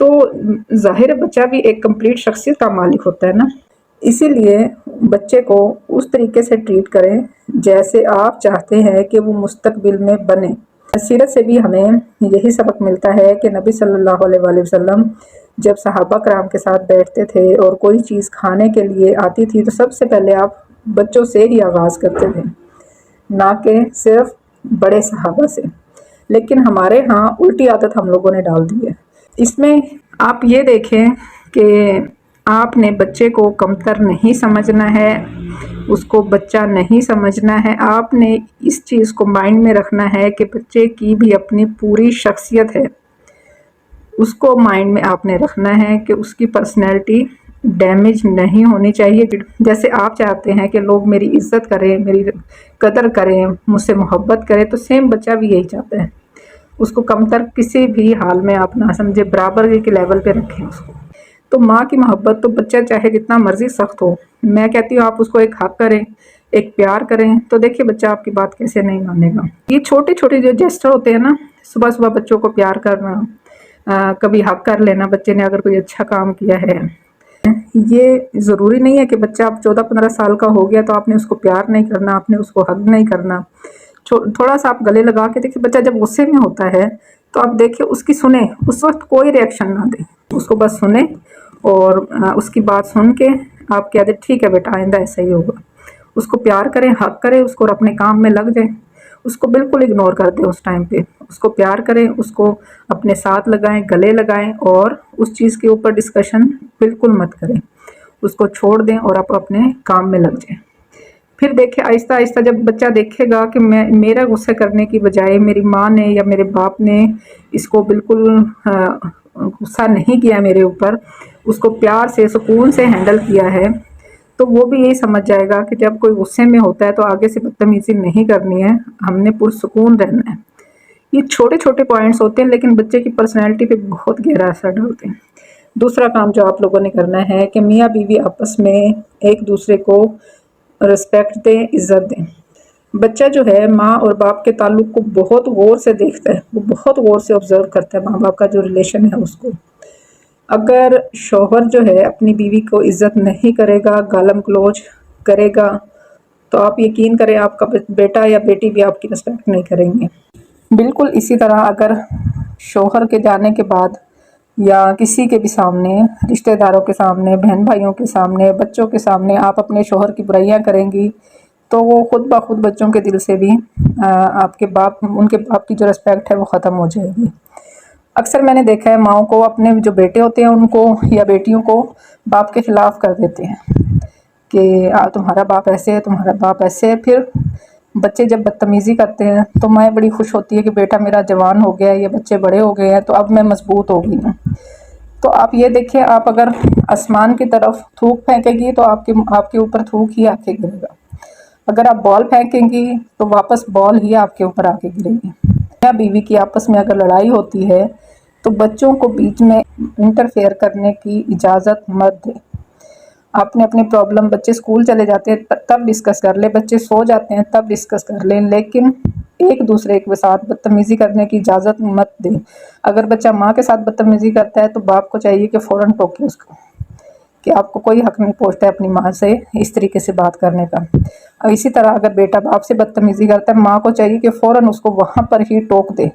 تو ظاہر ہے بچہ بھی ایک کمپلیٹ شخصیت کا مالک ہوتا ہے نا، اسی لیے بچے کو اس طریقے سے ٹریٹ کریں جیسے آپ چاہتے ہیں کہ وہ مستقبل میں بنے۔ سیرت سے بھی ہمیں یہی سبق ملتا ہے کہ نبی صلی اللہ علیہ وآلہ وسلم جب صحابہ کرام کے ساتھ بیٹھتے تھے اور کوئی چیز کھانے کے لیے آتی تھی تو سب سے پہلے آپ بچوں سے ہی آغاز کرتے تھے، نہ کہ صرف بڑے صحابہ سے۔ لیکن ہمارے ہاں الٹی عادت ہم لوگوں نے ڈال دی ہے۔ اس میں آپ یہ دیکھیں کہ آپ نے بچے کو کمتر نہیں سمجھنا ہے، اس کو بچہ نہیں سمجھنا ہے، آپ نے اس چیز کو مائنڈ میں رکھنا ہے کہ بچے کی بھی اپنی پوری شخصیت ہے، اس کو مائنڈ میں آپ نے رکھنا ہے کہ اس کی پرسنالٹی ڈیمیج نہیں ہونی چاہیے۔ جیسے آپ چاہتے ہیں کہ لوگ میری عزت کریں، میری قدر کریں، مجھ سے محبت کریں، تو سیم بچہ بھی یہی چاہتا ہے۔ اس کو کمتر کسی بھی حال میں آپ نہ سمجھے، برابر کے لیول پہ رکھیں اس کو۔ تو ماں کی محبت تو بچہ چاہے جتنا مرضی سخت ہو، میں کہتی ہوں آپ اس کو ایک حق کریں، ایک پیار کریں، تو دیکھیے بچہ آپ کی بات کیسے نہیں مانے گا۔ یہ چھوٹے چھوٹے جو جیسٹر ہوتے ہیں نا، صبح صبح بچوں کو پیار کرنا، کبھی حق کر لینا بچے نے اگر کوئی اچھا کام کیا ہے، یہ ضروری نہیں ہے کہ بچہ اب 14-15 سال کا ہو گیا تو آپ نے اس کو پیار نہیں کرنا، آپ نے اس کو حق نہیں کرنا۔ تھوڑا سا آپ گلے لگا کے دیکھیں، بچہ جب غصے میں ہوتا ہے تو آپ دیکھیں اس کی سنیں، اس وقت کوئی ریئیکشن نہ دیں، اس کو بس سنیں اور اس کی بات سن کے آپ کہہ دیں ٹھیک ہے بیٹا آئندہ ایسا ہی ہوگا۔ اس کو پیار کریں، حق کریں اس کو اور اپنے کام میں لگ جائیں، اس کو بالکل اگنور کر دیں اس ٹائم پہ، اس کو پیار کریں، اس کو اپنے ساتھ لگائیں، گلے لگائیں اور اس چیز کے اوپر ڈسکشن بالکل مت کریں، اس کو چھوڑ دیں اور آپ اپنے کام میں لگ جائیں۔ پھر دیکھیں آہستہ آہستہ جب بچہ دیکھے گا کہ میرا غصہ کرنے کی بجائے میری ماں نے یا میرے باپ نے اس کو بالکل غصہ نہیں کیا میرے اوپر، اس کو پیار سے سکون سے ہینڈل کیا ہے، تو وہ بھی یہی سمجھ جائے گا کہ جب کوئی غصے میں ہوتا ہے تو آگے سے بدتمیزی نہیں کرنی ہے، ہم نے پرسکون رہنا ہے۔ یہ چھوٹے چھوٹے پوائنٹس ہوتے ہیں لیکن بچے کی پرسنالٹی پہ بہت گہرا اثر ڈالتے ہیں۔ دوسرا کام جو آپ لوگوں نے کرنا ہے کہ میاں بیوی آپس میں ایک دوسرے کو رسپیکٹ دیں، عزت دیں۔ بچہ جو ہے ماں اور باپ کے تعلق کو بہت غور سے دیکھتا ہے، وہ بہت غور سے آبزرو کرتا ہے ماں باپ کا جو ریلیشن ہے اس کو۔ اگر شوہر جو ہے اپنی بیوی کو عزت نہیں کرے گا، گالم گلوچ کرے گا، تو آپ یقین کریں آپ کا بیٹا یا بیٹی بھی آپ کی رسپیکٹ نہیں کریں گے۔ بالکل اسی طرح اگر شوہر کے جانے کے بعد یا کسی کے بھی سامنے، رشتہ داروں کے سامنے، بہن بھائیوں کے سامنے، بچوں کے سامنے آپ اپنے شوہر کی برائیاں کریں گی تو وہ خود بخود بچوں کے دل سے بھی آپ کے باپ، ان کے باپ کی جو رسپیکٹ ہے وہ ختم ہو جائے گی۔ اکثر میں نے دیکھا ہے ماؤں کو اپنے جو بیٹے ہوتے ہیں ان کو یا بیٹیوں کو باپ کے خلاف کر دیتے ہیں کہ تمہارا باپ ایسے ہے، تمہارا باپ ایسے ہے۔ پھر بچے جب بدتمیزی کرتے ہیں تو ماں بڑی خوش ہوتی ہے کہ بیٹا میرا جوان ہو گیا ہے، یہ بچے بڑے ہو گئے ہیں تو اب میں مضبوط ہو گئی ہوں۔ تو آپ یہ دیکھیں، آپ اگر آسمان کی طرف تھوک پھینکے گی تو آپ کے اوپر تھوک ہی آ کے گرے گا، اگر آپ بال پھینکیں گی تو واپس بال ہی آپ کے اوپر آ کے گرے گی۔ میاں بیوی کی آپس میں اگر لڑائی ہوتی ہے تو بچوں کو بیچ میں انٹرفیئر کرنے کی اجازت مت دیں۔ آپ نے اپنی پرابلم، بچے اسکول چلے جاتے ہیں تب ڈسکس کر لیں، بچے سو جاتے ہیں تب ڈسکس کر لیں، لیکن ایک دوسرے کے ساتھ بدتمیزی کرنے کی اجازت مت دیں۔ اگر بچہ ماں کے ساتھ بدتمیزی کرتا ہے تو باپ کو چاہیے کہ فوراً ٹوکے اس کو، کہ آپ کو کوئی حق نہیں پہنچتا ہے اپنی ماں سے اس طریقے سے بات کرنے کا۔ اور اسی طرح اگر بیٹا باپ سے بدتمیزی کرتا ہے، ماں کو چاہیے کہ فوراً اس کو وہاں پر ہی ٹوک دے۔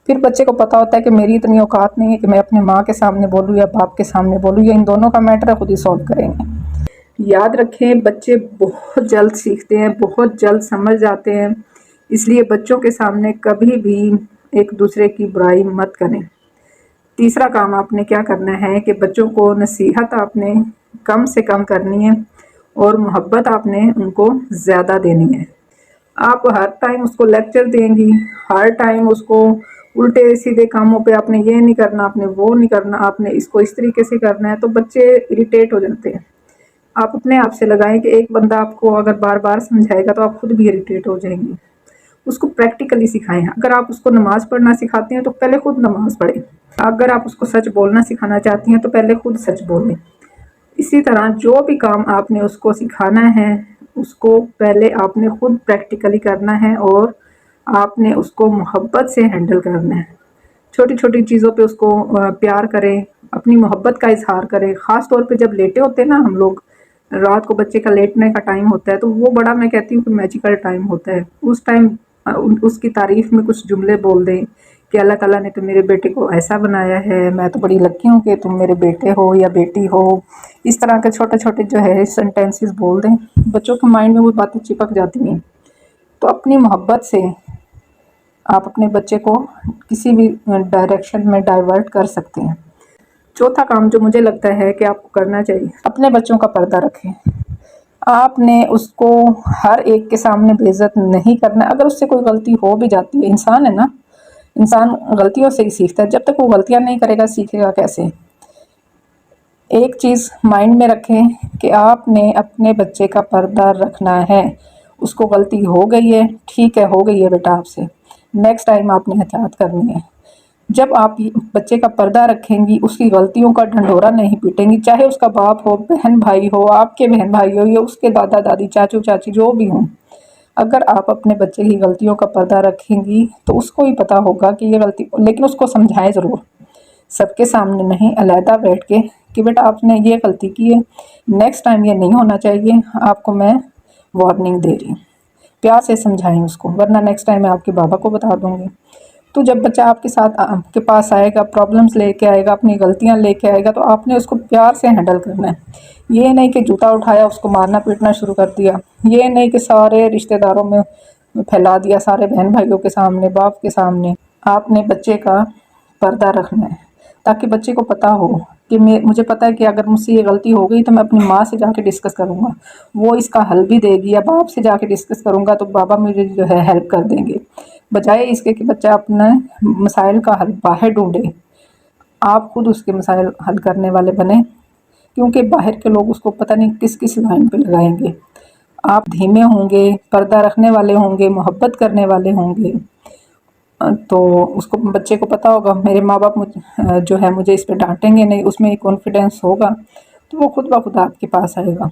پھر بچے کو پتا ہوتا ہے کہ میری اتنی اوقات نہیں ہے کہ میں اپنے ماں کے سامنے بولوں یا باپ کے سامنے بولوں، یا ان دونوں کا میٹر ہے خود ہی سولو کریں گے۔ یاد رکھیں بچے بہت جلد سیکھتے ہیں، بہت جلد سمجھ جاتے ہیں، اس لیے بچوں کے سامنے کبھی بھی ایک دوسرے کی برائی مت کریں۔ تیسرا کام آپ نے کیا کرنا ہے کہ بچوں کو نصیحت آپ نے کم سے کم کرنی ہے اور محبت آپ نے ان کو زیادہ دینی ہے۔ آپ ہر ٹائم اس کو لیکچر دیں گی، ہر ٹائم اس کو الٹے سیدھے کاموں پہ آپ نے یہ نہیں کرنا، آپ نے وہ نہیں کرنا، آپ نے اس کو اس طریقے سے کرنا ہے، تو بچے اریٹیٹ ہو جاتے ہیں۔ آپ اپنے آپ سے لگائیں کہ ایک بندہ آپ کو اگر بار بار سمجھائے گا تو آپ خود بھی اریٹیٹ ہو جائیں گی۔ اس کو پریکٹیکلی سکھائیں۔ اگر آپ اس کو نماز پڑھنا سکھاتے ہیں تو پہلے خود نماز پڑھیں۔ اگر آپ اس کو سچ بولنا سکھانا چاہتی ہیں تو پہلے خود سچ بولیں۔ اسی طرح جو بھی کام آپ نے اس کو سکھانا ہے اس کو پہلے آپ نے خود پریکٹیکلی کرنا ہے اور آپ نے اس کو محبت سے ہینڈل کرنا ہے۔ چھوٹی چھوٹی چیزوں پہ اس کو پیار کریں، اپنی محبت کا اظہار کریں. خاص طور پہ جب لیٹے ہوتے ہیں نا ہم لوگ، رات کو بچے کا لیٹنے کا ٹائم ہوتا ہے، تو وہ بڑا، میں کہتی ہوں کہ میجیکل ٹائم ہوتا ہے. اس ٹائم اس کی تعریف میں کچھ جملے بول دیں کہ اللہ تعالیٰ نے تو میرے بیٹے کو ایسا بنایا ہے، میں تو بڑی لکی ہوں کہ تم میرے بیٹے ہو یا بیٹی ہو. اس طرح کے چھوٹے چھوٹے جو ہے سینٹینسز بول دیں، بچوں کے مائنڈ میں وہ باتیں چپک جاتی ہیں. تو اپنی محبت سے آپ اپنے بچے کو کسی بھی ڈائریکشن میں ڈائیورٹ کر سکتے ہیں. چوتھا کام جو مجھے لگتا ہے کہ آپ کو کرنا چاہیے، اپنے بچوں کا پردہ رکھیں. آپ نے اس کو ہر ایک کے سامنے بے عزت نہیں کرنا. اگر اس سے کوئی غلطی ہو بھی جاتی ہے، انسان ہے نا، انسان غلطیوں سے ہی سیکھتا ہے. جب تک وہ غلطیاں نہیں کرے گا سیکھے گا کیسے؟ ایک چیز مائنڈ میں رکھیں کہ آپ نے اپنے بچے کا پردہ رکھنا ہے. اس کو غلطی ہو گئی ہے، ٹھیک ہے، ہو گئی ہے بیٹا آپ سے، نیکسٹ ٹائم آپ نے احتیاط کرنی ہے. جب آپ بچے کا پردہ رکھیں گی، اس کی غلطیوں کا ڈھنڈورا نہیں پیٹیں گی، چاہے اس کا باپ ہو، بہن بھائی ہو، آپ کے بہن بھائی ہو، یا اس کے دادا دادی، چاچو چاچی، جو بھی ہوں. اگر آپ اپنے بچے کی غلطیوں کا پردہ رکھیں گی تو اس کو ہی پتہ ہوگا کہ یہ غلطی، لیکن اس کو سمجھائیں ضرور، سب کے سامنے نہیں، علیحدہ بیٹھ کے کہ بیٹا آپ نے یہ غلطی کی ہے، نیکسٹ ٹائم یہ نہیں ہونا چاہیے، آپ کو میں وارننگ دے رہی ہوں. پیار سے سمجھائیں اس کو، ورنہ نیکسٹ ٹائم میں آپ کے بابا کو بتا دوں گی. تو جب بچہ آپ کے ساتھ آپ کے پاس آئے گا، پرابلمس لے کے آئے گا، اپنی غلطیاں لے کے آئے گا، تو آپ نے اس کو پیار سے ہینڈل کرنا ہے. یہ نہیں کہ جوتا اٹھایا اس کو مارنا پیٹنا شروع کر دیا، یہ نہیں کہ سارے رشتہ داروں میں پھیلا دیا، سارے بہن بھائیوں کے سامنے، باپ کے سامنے. آپ نے بچے کا پردہ رکھنا ہے تاکہ بچے کو پتہ ہو کہ مجھے پتہ ہے کہ اگر مجھ سے یہ غلطی ہو گئی تو میں اپنی ماں سے جا کے ڈسکس کروں گا، وہ اس کا حل بھی دے گی، یا باپ سے جا کے ڈسکس کروں گا تو بابا مجھے جو ہے ہیلپ کر دیں گے. بجائے اس کے کہ بچہ اپنا مسائل کا حل باہر ڈھونڈے، آپ خود اس کے مسائل حل کرنے والے بنیں، کیونکہ باہر کے لوگ اس کو پتہ نہیں کس کس لائن پہ لگائیں گے. آپ دھیمے ہوں گے، پردہ رکھنے والے ہوں گے، محبت کرنے والے ہوں گے، تو اس کو، بچے کو پتہ ہوگا میرے ماں باپ جو ہے مجھے اس پہ ڈانٹیں گے نہیں، اس میں ایک کانفیڈینس ہوگا، تو وہ خود بخود آپ کے پاس آئے گا.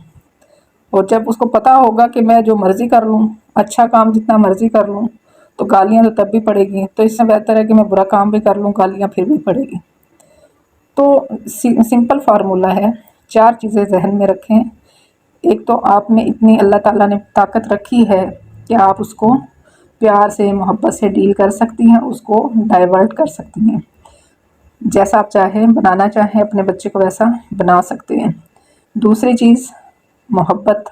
اور جب اس کو پتہ ہوگا کہ میں جو مرضی کر لوں، اچھا کام جتنا مرضی کر لوں، تو گالیاں تو تب بھی پڑے گی، تو اس سے بہتر ہے کہ میں برا کام بھی کر لوں، گالیاں پھر بھی پڑے گی. تو سمپل فارمولہ ہے، 4 چیزیں ذہن میں رکھیں. ایک تو آپ میں اتنی اللہ تعالیٰ نے طاقت رکھی ہے کہ آپ اس کو پیار سے، محبت سے ڈیل کر سکتی ہیں، اس کو ڈائیورٹ کر سکتی ہیں. جیسا آپ چاہیں، بنانا چاہیں اپنے بچے کو ویسا بنا سکتے ہیں. دوسری چیز، محبت.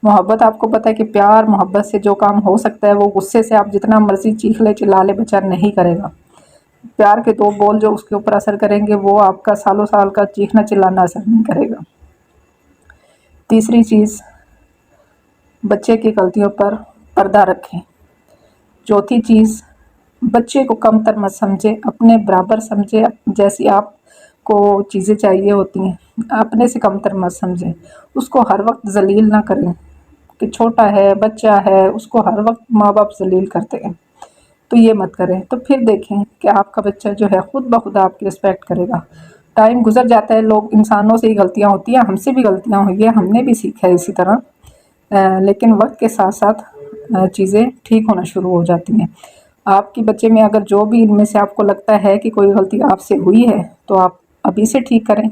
محبت آپ کو پتہ ہے کہ پیار محبت سے جو کام ہو سکتا ہے وہ غصے سے آپ جتنا مرضی چیخ لے چلا لے بچہ نہیں کرے گا. پیار کے 2 بول جو اس کے اوپر اثر کریں گے وہ آپ کا سالوں سال کا چیخنا چلانا اثر نہیں کرے گا. تیسری چیز، بچے کی غلطیوں پر پردہ رکھیں. چوتھی چیز، بچے کو کم تر مت سمجھے، اپنے برابر سمجھے، جیسی آپ کو چیزیں چاہیے ہوتی ہیں اپنے سے کم تر مت سمجھیں. اس کو ہر وقت ذلیل نہ کریں کہ چھوٹا ہے، بچہ ہے، اس کو ہر وقت ماں باپ ذلیل کرتے ہیں، تو یہ مت کریں. تو پھر دیکھیں کہ آپ کا بچہ جو ہے خود بخود آپ کی رسپیکٹ کرے گا. ٹائم گزر جاتا ہے، لوگ، انسانوں سے ہی غلطیاں ہوتی ہیں، ہم سے بھی غلطیاں ہوئی ہیں، ہم نے بھی سیکھا ہے اسی طرح، لیکن وقت کے ساتھ ساتھ چیزیں ٹھیک ہونا شروع ہو جاتی ہیں. آپ کے بچے میں اگر جو بھی ان میں سے آپ کو لگتا ہے کہ کوئی غلطی آپ سے ہوئی ہے تو آپ ابھی سے ٹھیک کریں.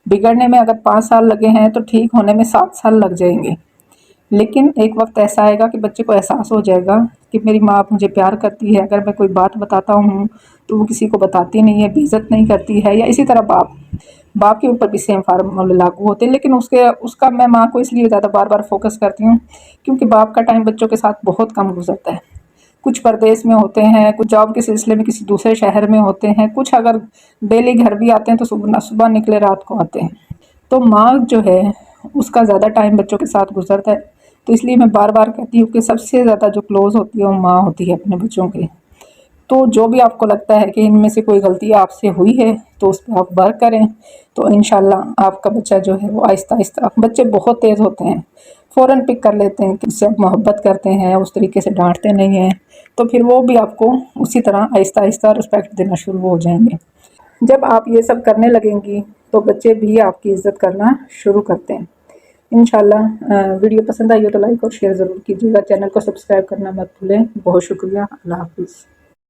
بگڑنے میں اگر 5 سال لگے ہیں تو ٹھیک ہونے میں 7 سال لگ جائیں گے. لیکن ایک وقت ایسا آئے گا کہ بچے کو احساس ہو جائے گا کہ میری ماں مجھے پیار کرتی ہے، اگر میں کوئی بات بتاتا ہوں تو وہ کسی کو بتاتی نہیں ہے، بے عزت نہیں کرتی ہے. یا اسی طرح باپ کے اوپر بھی سیم فارمولے لاگو ہوتے ہیں. لیکن اس کا میں ماں کو اس لیے زیادہ بار بار فوکس کرتی ہوں کیونکہ باپ کا ٹائم بچوں کے ساتھ بہت کم گزرتا ہے. کچھ پردیس میں ہوتے ہیں، کچھ جاب کے سلسلے میں کسی دوسرے شہر میں ہوتے ہیں، کچھ اگر ڈیلی گھر بھی آتے ہیں تو صبح نکلے رات کو آتے ہیں. تو ماں جو ہے اس کا زیادہ ٹائم بچوں کے ساتھ گزرتا ہے. تو اس لیے میں بار بار کہتی ہوں کہ سب سے زیادہ جو کلوز ہوتی ہے وہ ماں ہوتی ہے اپنے بچوں کے. تو جو بھی آپ کو لگتا ہے کہ ان میں سے کوئی غلطی آپ سے ہوئی ہے تو اس پہ آپ ورک کریں، تو انشاءاللہ آپ کا بچہ جو ہے وہ آہستہ آہستہ، بچے بہت تیز ہوتے ہیں، فوراً پک کر لیتے ہیں کہ اس سے آپ محبت کرتے ہیں، اس طریقے سے ڈانٹتے نہیں ہیں، تو پھر وہ بھی آپ کو اسی طرح آہستہ آہستہ رسپیکٹ دینا شروع ہو جائیں گے. جب آپ یہ سب کرنے لگیں گی تو بچے بھی آپ کی عزت کرنا شروع کرتے ہیں. انشاءاللہ ویڈیو پسند آئی ہو تو لائک اور شیئر ضرور کیجیے گا. چینل کو سبسکرائب کرنا مت بھولیں. بہت شکریہ. اللہ حافظ.